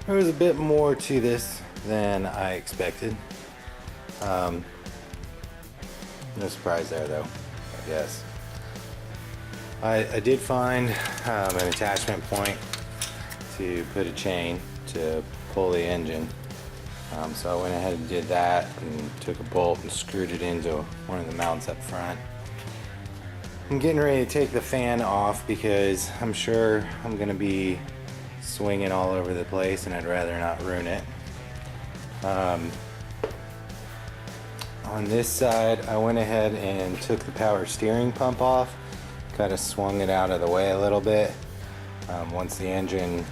There was a bit more to this than I expected. No surprise there though, I guess. I did find an attachment point to put a chain to pull the engine. So I went ahead and did that and took a bolt and screwed it into one of the mounts up front. I'm getting ready to take the fan off because I'm sure I'm going to be swinging all over the place and I'd rather not ruin it. On this side, I went ahead and took the power steering pump off, kind of swung it out of the way a little bit. Once the engine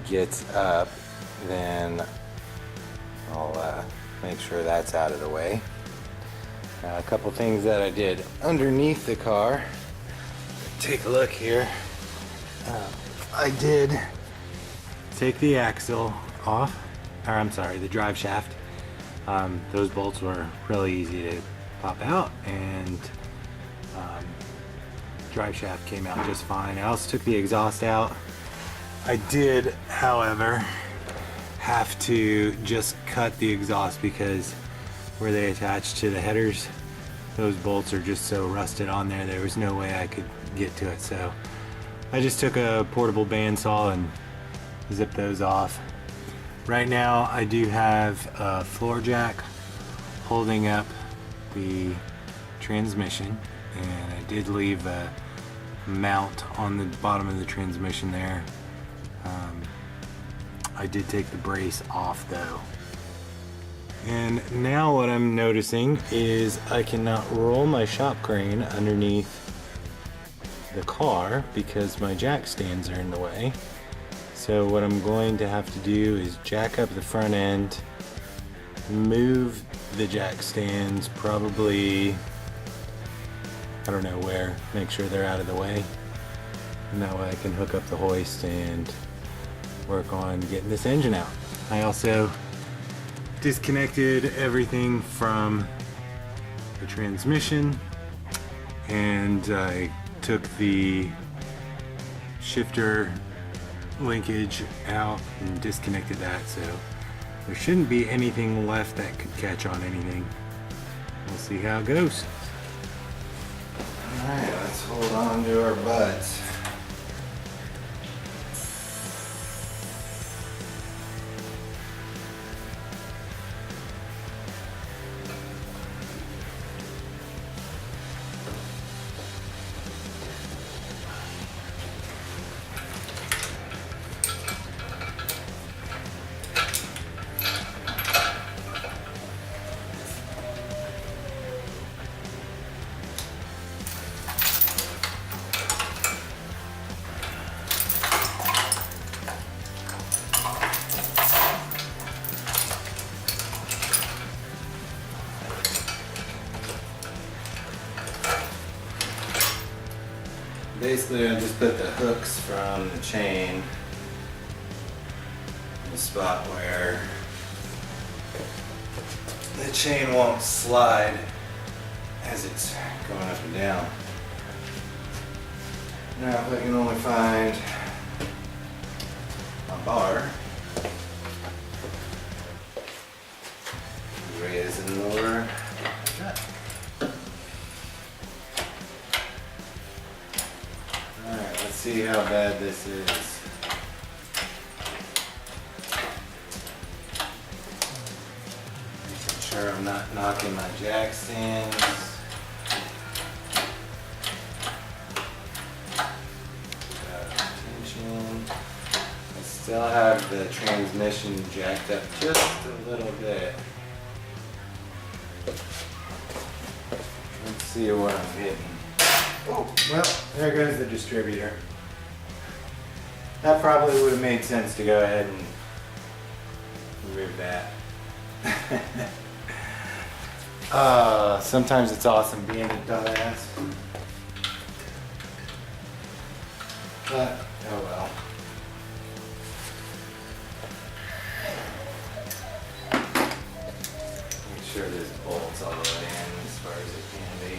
gets up, then I'll make sure that's out of the way. A couple things that I did underneath the car. Take a look here. I did take the axle off, or I'm sorry, the drive shaft. Those bolts were really easy to pop out, and drive shaft came out just fine. I also took the exhaust out. I did, however, have to just cut the exhaust because where they attach to the headers, those bolts are just so rusted on there, there was no way I could get to it. So I just took a portable bandsaw and zipped those off. Right now I do have a floor jack holding up the transmission, and I did leave a mount on the bottom of the transmission there. I did take the brace off though. And now what I'm noticing is I cannot roll my shop crane underneath the car because my jack stands are in the way. So what I'm going to have to do is jack up the front end, move the jack stands probably, I don't know where, make sure they're out of the way. And that way I can hook up the hoist and work on getting this engine out. I also disconnected everything from the transmission, and I took the shifter linkage out and disconnected that, so there shouldn't be anything left that could catch on anything. We'll see how it goes. Alright, let's hold on to our butts. Basically, I just put the hooks from the chain in the spot where the chain won't slide as it's going up and down. Now, if I can only find my bar, raise and lower like that. Alright, let's see how bad this is. Making sure I'm not knocking my jack stands. Tension. I still have the transmission jacked up just a little bit. Let's see what I'm getting. Oh, well, there goes the distributor. That probably would have made sense to go ahead and remove that. Sometimes it's awesome being a dumbass. But, oh well. Make sure this bolts all the way in as far as it can be.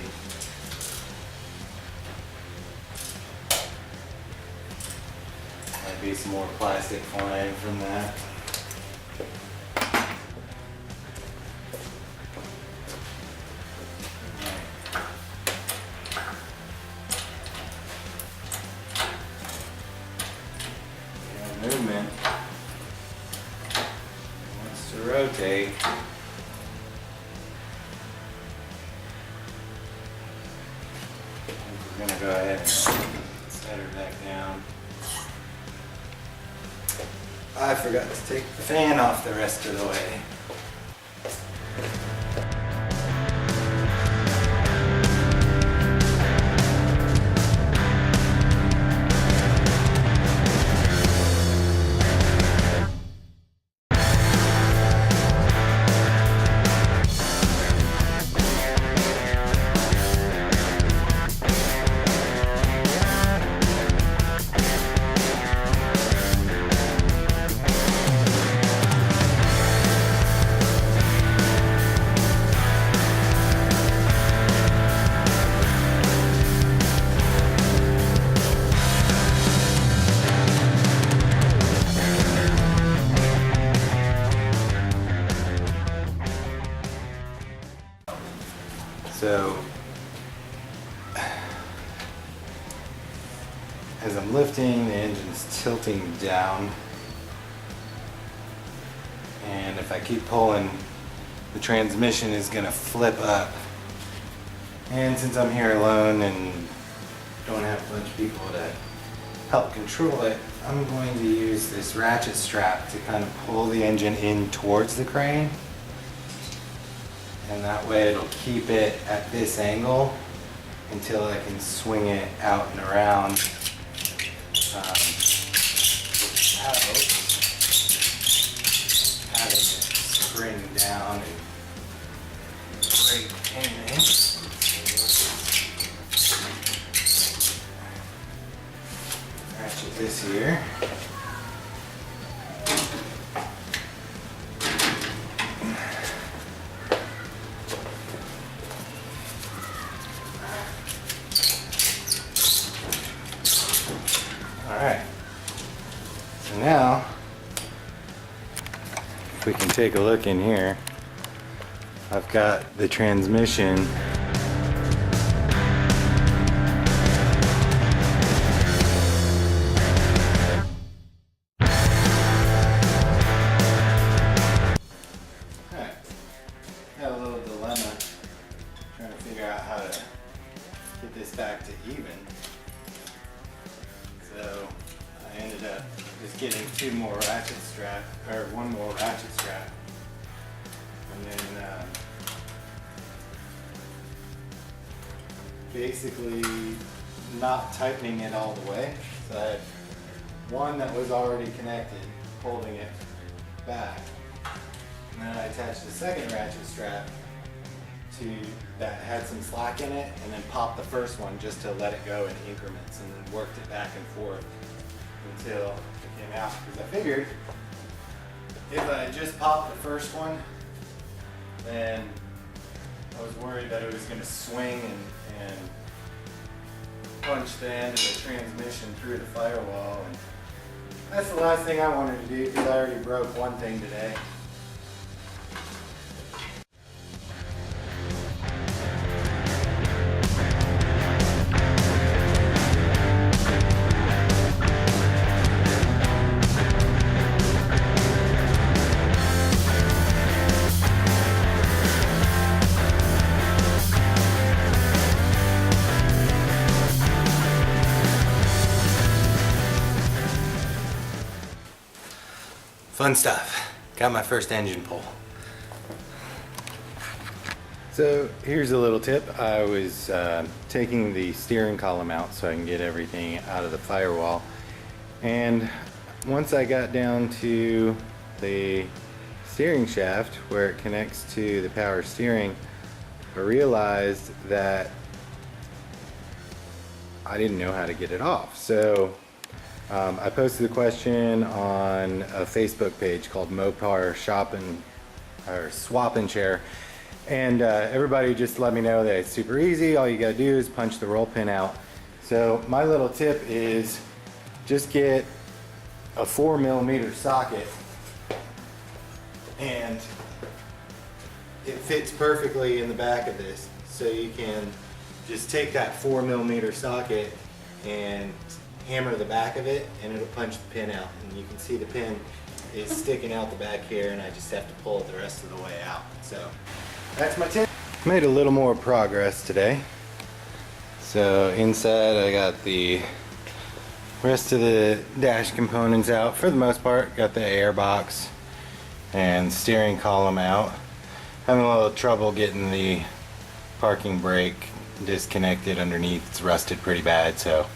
Might be some more plastic flying from that. Movement wants to rotate. We're gonna go ahead and set her back down. I forgot to take the fan off the rest of the way. So, as I'm lifting, the engine's tilting down, and if I keep pulling, the transmission is going to flip up. And since I'm here alone and don't have a bunch of people to help control it, I'm going to use this ratchet strap to kind of pull the engine in towards the crane. And that way it'll keep it at this angle until I can swing it out and around without having it spring down and break anything. Ratchet this here. Alright, so now, if we can take a look in here, I've got the transmission got a little dilemma trying to figure out how to get this back to even. So I ended up just getting one more ratchet strap, and then basically not tightening it all the way. So I had one that was already connected, holding it back, and then I attached the second ratchet strap to that had some slack in it, and then popped the first one just to let it go in increments, and then worked it back and forth until it came out. Because I figured if I had just popped the first one, then I was worried that it was going to swing and punch the end of the transmission through the firewall. And that's the last thing I wanted to do, because I already broke one thing today. Fun stuff. Got my first engine pull. So here's a little tip. I was taking the steering column out so I can get everything out of the firewall. And once I got down to the steering shaft where it connects to the power steering, I realized that I didn't know how to get it off. So I posted a question on a Facebook page called Mopar Swap and Share, and everybody just let me know that it's super easy. All you gotta do is punch the roll pin out. So my little tip is just get a 4mm socket and it fits perfectly in the back of this. So you can just take that 4mm socket and hammer the back of it, and it'll punch the pin out. And you can see the pin is sticking out the back here, and I just have to pull it the rest of the way out. So that's my tip. Made a little more progress today. So inside I got the rest of the dash components out for the most part. Got the air box and steering column out. Having a little trouble getting the parking brake disconnected underneath. It's rusted pretty bad, so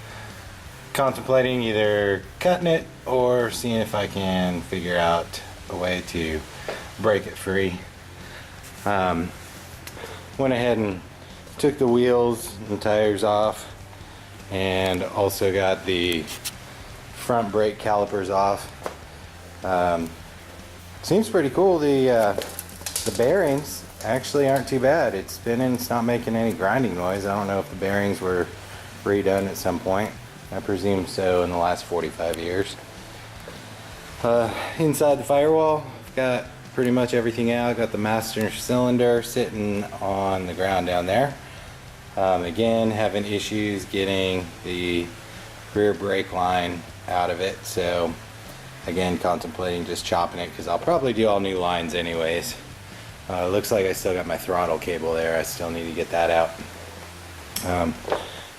contemplating either cutting it or seeing if I can figure out a way to break it free. Went ahead and took the wheels and tires off, and also got the front brake calipers off. Seems pretty cool. The bearings actually aren't too bad. It's spinning, it's not making any grinding noise. I don't know if the bearings were redone at some point. I presume so in the last 45 years. Inside the firewall, I've got pretty much everything out. Got the master cylinder sitting on the ground down there. Again, having issues getting the rear brake line out of it, so again contemplating just chopping it, because I'll probably do all new lines anyways. Looks like I still got my throttle cable there. I still need to get that out.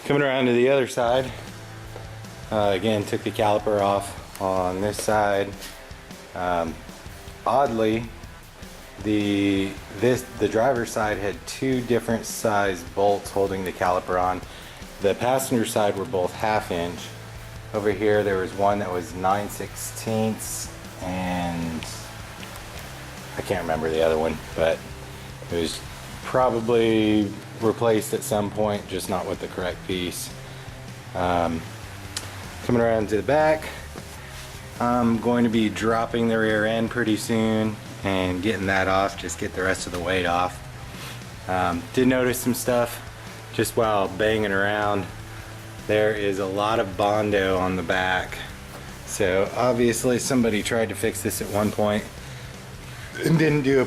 Coming around to the other side, again took the caliper off on this side. Oddly, the driver's side had two different size bolts holding the caliper on. The passenger side were both 1/2 inch. Over here there was one that was 9/16, and I can't remember the other one, but it was probably replaced at some point, just not with the correct piece. Coming around to the back, I'm going to be dropping the rear end pretty soon and getting that off, just get the rest of the weight off. Did notice some stuff just while banging around. There is a lot of Bondo on the back, so obviously somebody tried to fix this at one point and didn't do a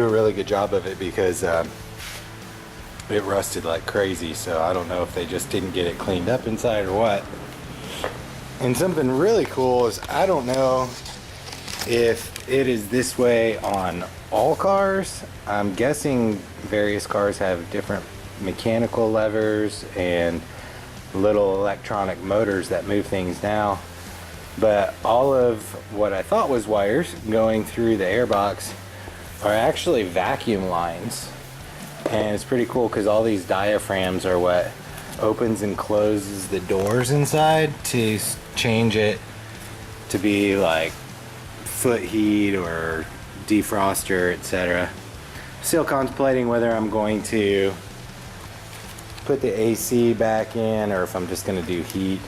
really good job of it, because it rusted like crazy. So I don't know if they just didn't get it cleaned up inside or what. And something really cool is, I don't know if it is this way on all cars. I'm guessing various cars have different mechanical levers and little electronic motors that move things now, but all of what I thought was wires going through the airbox are actually vacuum lines. And it's pretty cool because all these diaphragms are what opens and closes the doors inside to change it to be like foot heat or defroster, etc. Still contemplating whether I'm going to put the AC back in or if I'm just going to do heat.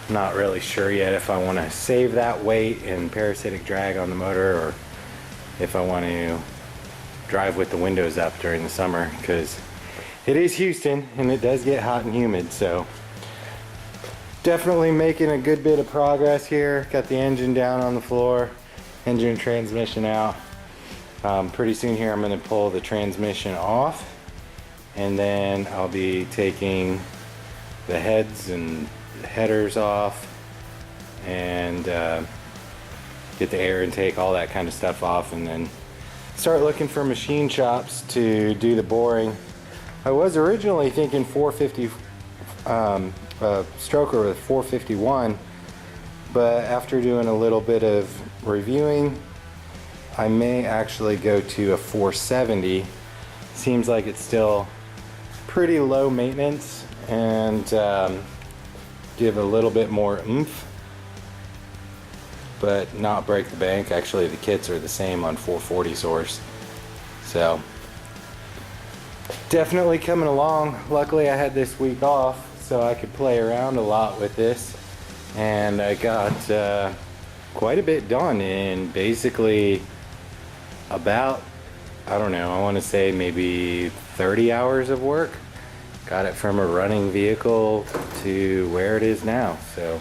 Not really sure yet if I want to save that weight and parasitic drag on the motor, or if I want to drive with the windows up during the summer, because it is Houston and it does get hot and humid. So definitely making a good bit of progress here. Got the engine down on the floor, engine and transmission out. Pretty soon here I'm going to pull the transmission off, and then I'll be taking the heads and headers off and get the air intake, all that kind of stuff off, and then start looking for machine shops to do the boring. I was originally thinking 450 stroker with 451, but after doing a little bit of reviewing, I may actually go to a 470. Seems like it's still pretty low maintenance and give a little bit more oomph, but not break the bank. Actually, the kits are the same on 440 source. So definitely coming along. Luckily I had this week off so I could play around a lot with this, and I got quite a bit done in basically about, I don't know, I want to say maybe 30 hours of work. Got it from a running vehicle to where it is now. So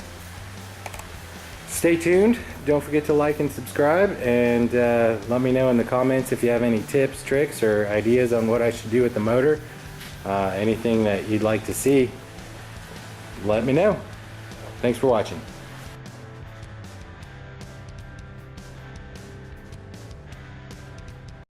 stay tuned. Don't forget to like and subscribe, and let me know in the comments if you have any tips, tricks, or ideas on what I should do with the motor. Anything that you'd like to see, let me know. Thanks for watching.